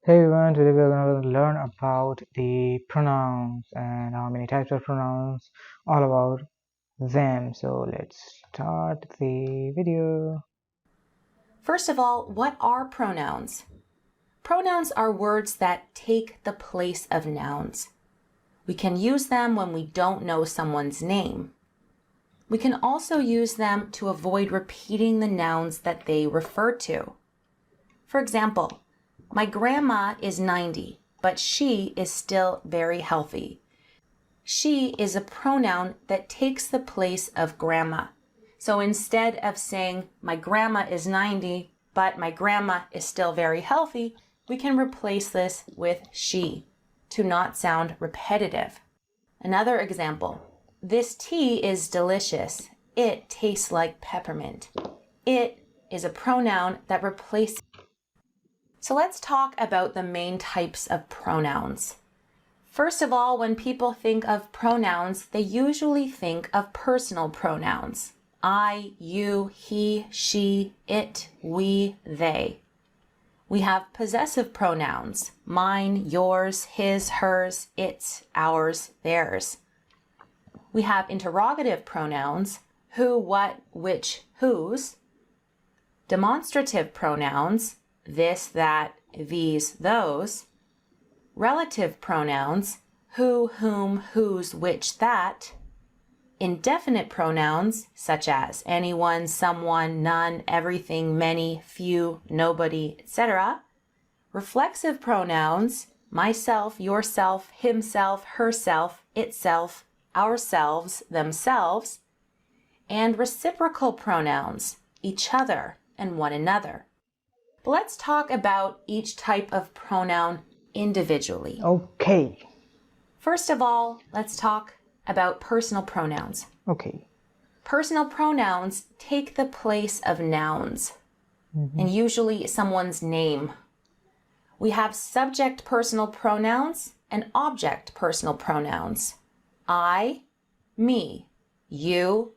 Hey everyone, today we're going to learn about the pronouns and how many types of pronouns, all about them. So let's start the video. First of all, what are pronouns? Pronouns are words that take the place of nouns. We can use them when we don't know someone's name. We can also use them to avoid repeating the nouns that they refer to. For example, my grandma is 90, but she is still very healthy. She is a pronoun that takes the place of grandma. So instead of saying my grandma is 90, but my grandma is still very healthy, we can replace this with she to not sound repetitive. Another example, this tea is delicious. It tastes like peppermint. It is a pronoun that replaces. So let's talk about the main types of pronouns. First of all, when people think of pronouns, they usually think of personal pronouns. I, you, he, she, it, we, they. We have possessive pronouns. Mine, yours, his, hers, its, ours, theirs. We have interrogative pronouns. Who, what, which, whose. Demonstrative pronouns. This, that, these, those. Relative pronouns, who, whom, whose, which, that. Indefinite pronouns, such as anyone, someone, none, everything, many, few, nobody, etc. Reflexive pronouns, myself, yourself, himself, herself, itself, ourselves, themselves. And reciprocal pronouns, each other and one another. But let's talk about each type of pronoun individually. Okay. First of all, let's talk about personal pronouns. Okay. Personal pronouns take the place of nouns and usually someone's name. We have subject personal pronouns and object personal pronouns. I, me, you,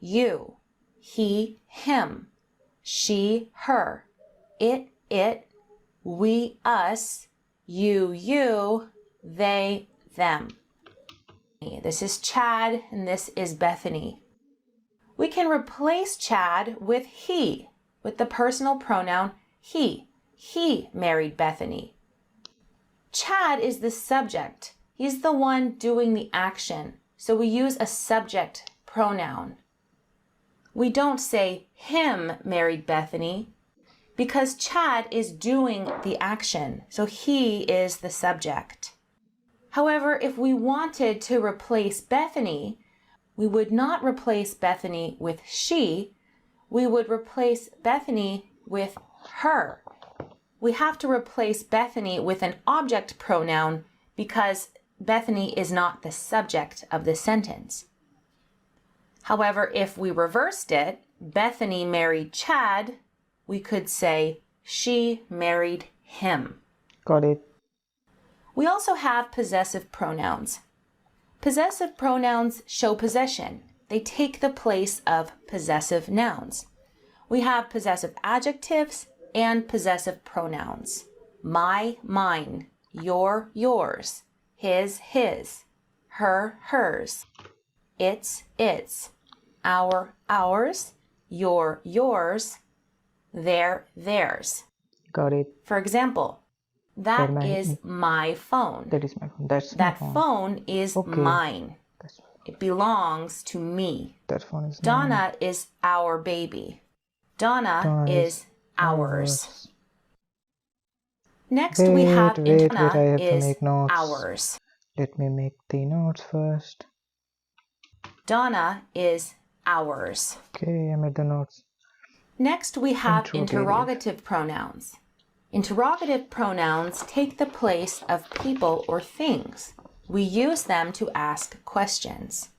he, him, she, her, it, we, us, you, they, them. This is Chad and this is Bethany. We can replace Chad with he, with the personal pronoun he. He married Bethany. Chad is the subject. He's the one doing the action. So we use a subject pronoun. We don't say him married Bethany because Chad is doing the action. So he is the subject. However, if we wanted to replace Bethany, we would not replace Bethany with she. We would replace Bethany with her. We have to replace Bethany with an object pronoun because Bethany is not the subject of the sentence. However, if we reversed it, Bethany married Chad, we could say she married him. Got it. We also have possessive pronouns. Possessive pronouns show possession. They take the place of possessive nouns. We have possessive adjectives and possessive pronouns. My, mine, your, yours, his, her, hers, its, our, ours, your, yours, their, theirs. Got it. For example, that is my phone. That is my phone. That phone is mine. It belongs to me. That phone is Donna is our baby. Donna is ours. Next we have Donna is ours. Let me make the notes first. Donna is ours. Okay, I made the notes. Next we have interrogative pronouns. Interrogative pronouns take the place of people or things. We use them to ask questions.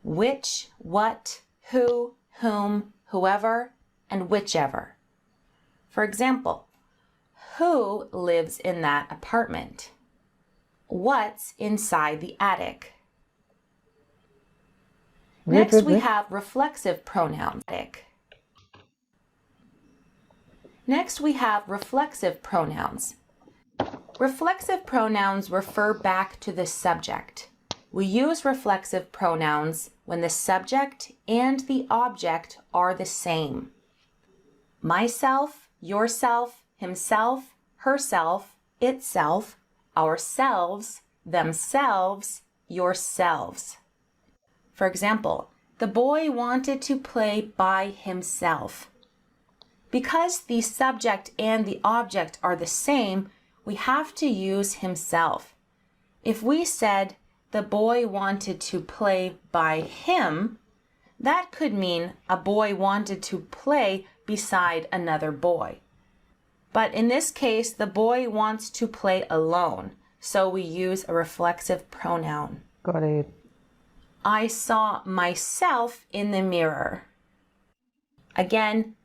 Which, what, who, whom, whoever, and whichever. For example, who lives in that apartment? What's inside the attic? Next we have reflexive pronouns. Next we have reflexive pronouns. Reflexive pronouns refer back to the subject. We use reflexive pronouns when the subject and the object are the same. Myself, yourself, himself, herself, itself, ourselves, themselves, yourselves. For example, the boy wanted to play by himself. Because the subject and the object are the same, we have to use himself. If we said the boy wanted to play by him, that could mean a boy wanted to play beside another boy. But in this case, the boy wants to play alone, so we use a reflexive pronoun. Got it. I saw myself in the mirror. Again,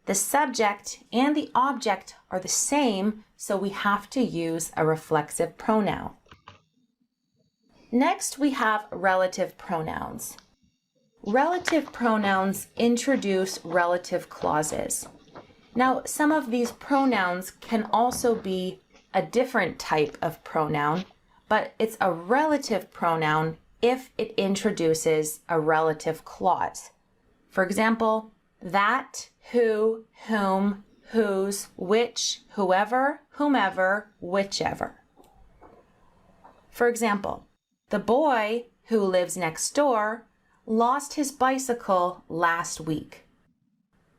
the subject and the object are the same, so we have to use a reflexive pronoun. Next, we have relative pronouns. Relative pronouns introduce relative clauses. Now, some of these pronouns can also be a different type of pronoun, but it's a relative pronoun if it introduces a relative clause. For example, that, who, whom, whose, which, whoever, whomever, whichever. For example, the boy who lives next door lost his bicycle last week.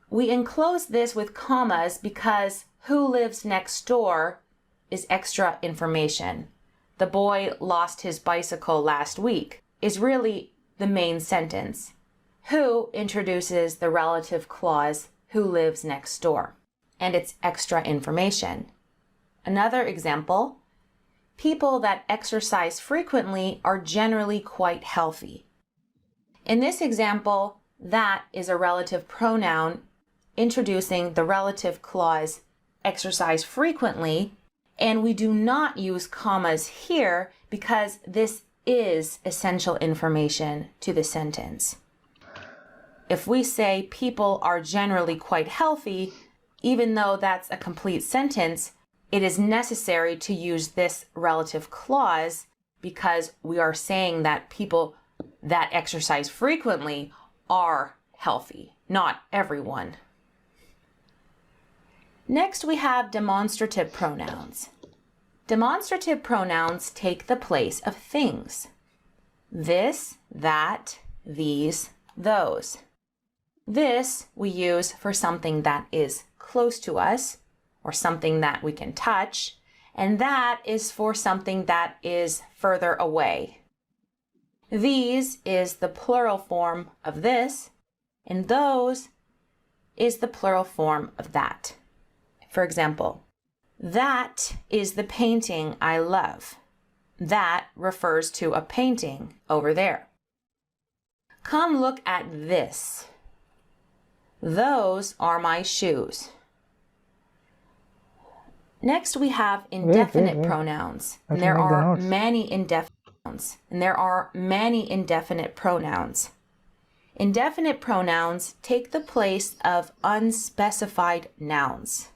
We enclose this with commas because who lives next door is extra information. The boy lost his bicycle last week is really the main sentence. Who introduces the relative clause who lives next door, and it's extra information. Another example, people that exercise frequently are generally quite healthy. In this example, that is a relative pronoun introducing the relative clause exercise frequently, and we do not use commas here because this is essential information to the sentence. If we say people are generally quite healthy, even though that's a complete sentence, it is necessary to use this relative clause because we are saying that people that exercise frequently are healthy, not everyone. Next, we have demonstrative pronouns. Demonstrative pronouns take the place of things. This, that, these, those. This we use for something that is close to us or something that we can touch, and that is for something that is further away. These is the plural form of this, and those is the plural form of that. For example, that is the painting I love. That refers to a painting over there. Come look at this. Those are my shoes. Next, we have indefinite pronouns. And there are many indefinite pronouns. Indefinite pronouns take the place of unspecified nouns.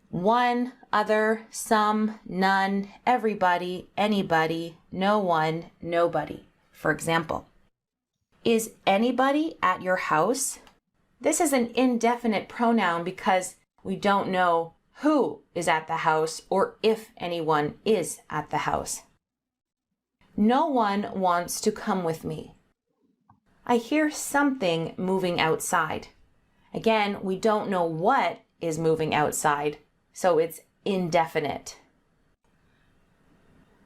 One, other, some, none, everybody, anybody, no one, nobody. For example, is anybody at your house? This is an indefinite pronoun because we don't know who is at the house or if anyone is at the house. No one wants to come with me. I hear something moving outside. Again, we don't know what is moving outside, so it's indefinite.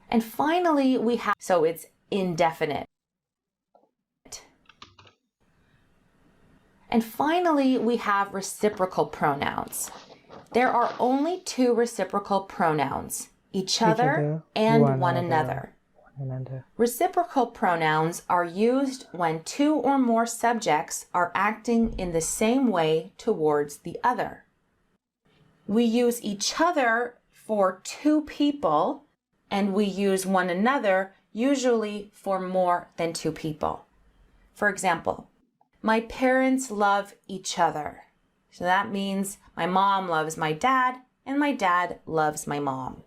And finally, we have, so it's indefinite. And finally, we have reciprocal pronouns. There are only two reciprocal pronouns, each other and one another. Reciprocal pronouns are used when two or more subjects are acting in the same way towards the other. We use each other for two people, and we use one another usually for more than two people. For example, my parents love each other. So that means my mom loves my dad and my dad loves my mom.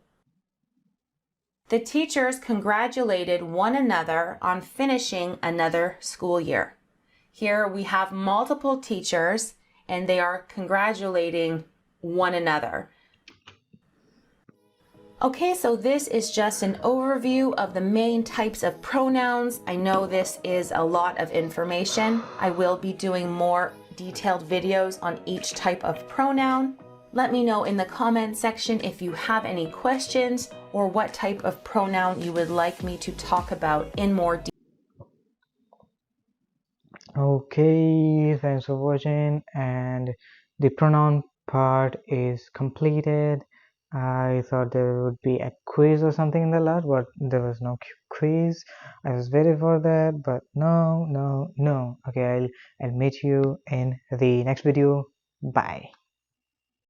The teachers congratulated one another on finishing another school year. Here we have multiple teachers and they are congratulating one another. Okay, so this is just an overview of the main types of pronouns. I know this is a lot of information. I will be doing more detailed videos on each type of pronoun. Let me know in the comment section if you have any questions or what type of pronoun you would like me to talk about in more detail. Okay, thanks for watching, and the pronoun part is completed. I thought there would be a quiz or something in the last, but there was no quiz. I was waiting for that, but no. Okay, I'll meet you in the next video. Bye.